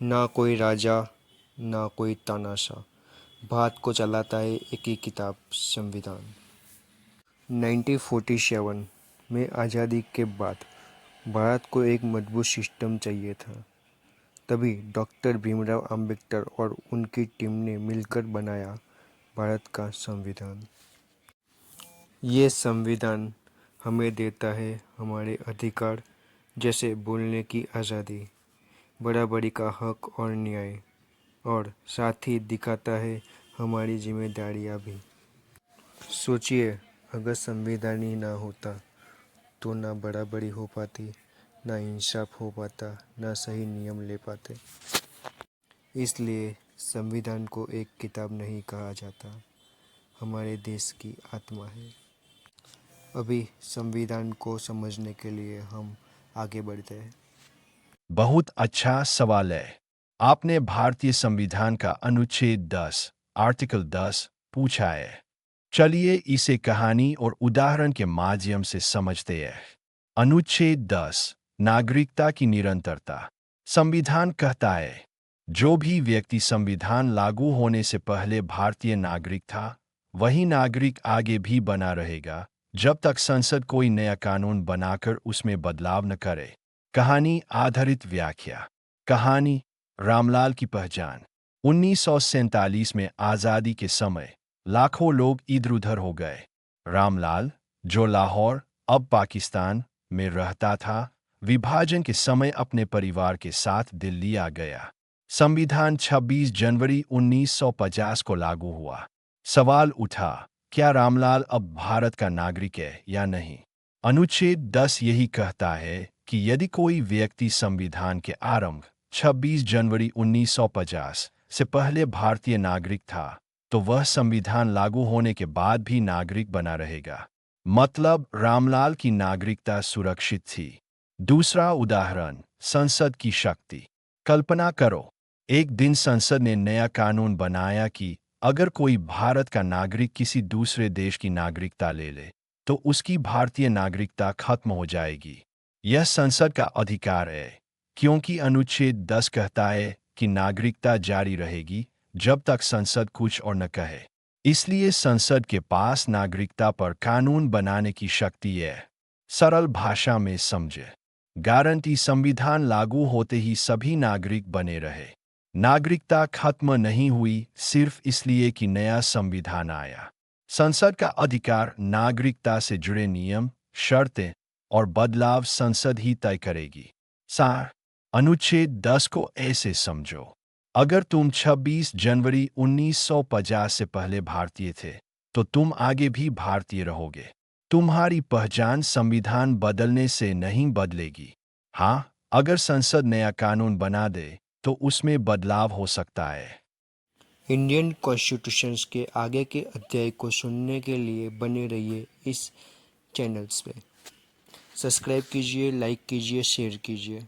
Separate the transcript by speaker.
Speaker 1: ना कोई राजा ना कोई तानाशाह, भारत को चलाता है एक ही किताब, संविधान। 1947 में आज़ादी के बाद भारत को एक मजबूत सिस्टम चाहिए था। तभी डॉक्टर भीमराव अंबेडकर और उनकी टीम ने मिलकर बनाया भारत का संविधान। ये संविधान हमें देता है हमारे अधिकार, जैसे बोलने की आज़ादी, बराबरी का हक और न्याय, और साथ ही दिखाता है हमारी जिम्मेदारियां भी। सोचिए, अगर संविधान ही ना होता तो ना बराबरी हो पाती, ना इंसाफ हो पाता, ना सही नियम ले पाते। इसलिए संविधान को एक किताब नहीं कहा जाता, हमारे देश की आत्मा है। अभी संविधान को समझने के लिए हम आगे बढ़ते हैं।
Speaker 2: बहुत अच्छा सवाल है। आपने भारतीय संविधान का अनुच्छेद 10, आर्टिकल 10 पूछा है। चलिए इसे कहानी और उदाहरण के माध्यम से समझते हैं। अनुच्छेद 10, नागरिकता की निरंतरता। संविधान कहता है, जो भी व्यक्ति संविधान लागू होने से पहले भारतीय नागरिक था, वही नागरिक आगे भी बना रहेगा, जब तक संसद कोई नया कानून बनाकर उसमें बदलाव न करे। कहानी आधारित व्याख्या। कहानी, रामलाल की पहचान। 1947 में आज़ादी के समय लाखों लोग इधर उधर हो गए। रामलाल, जो लाहौर, अब पाकिस्तान में रहता था, विभाजन के समय अपने परिवार के साथ दिल्ली आ गया। संविधान 26 जनवरी 1950 को लागू हुआ। सवाल उठा, क्या रामलाल अब भारत का नागरिक है या नहीं? अनुच्छेद 10 यही कहता है कि यदि कोई व्यक्ति संविधान के आरंभ 26 जनवरी 1950 से पहले भारतीय नागरिक था, तो वह संविधान लागू होने के बाद भी नागरिक बना रहेगा। मतलब रामलाल की नागरिकता सुरक्षित थी। दूसरा उदाहरण, संसद की शक्ति। कल्पना करो, एक दिन संसद ने नया कानून बनाया कि अगर कोई भारत का नागरिक किसी दूसरे देश की नागरिकता ले ले, तो उसकी भारतीय नागरिकता खत्म हो जाएगी। यह संसद का अधिकार है, क्योंकि अनुच्छेद 10 कहता है कि नागरिकता जारी रहेगी जब तक संसद कुछ और न कहे। इसलिए संसद के पास नागरिकता पर कानून बनाने की शक्ति है। सरल भाषा में समझे, गारंटी संविधान लागू होते ही सभी नागरिक बने रहे। नागरिकता खत्म नहीं हुई सिर्फ इसलिए कि नया संविधान आया। संसद का अधिकार, नागरिकता से जुड़े नियम, शर्तें और बदलाव संसद ही तय करेगी। सार, अनुच्छेद 10 को ऐसे समझो, अगर तुम 26 जनवरी 1950 से पहले भारतीय थे, तो तुम आगे भी भारतीय रहोगे। तुम्हारी पहचान संविधान बदलने से नहीं बदलेगी। हाँ, अगर संसद नया कानून बना दे, तो उसमें बदलाव हो सकता है।
Speaker 1: इंडियन कॉन्स्टिट्यूशन के आगे के अध्याय को सुनने के लिए बने रहिए इस चैनल्स पे। सब्सक्राइब कीजिए, लाइक कीजिए, शेयर कीजिए।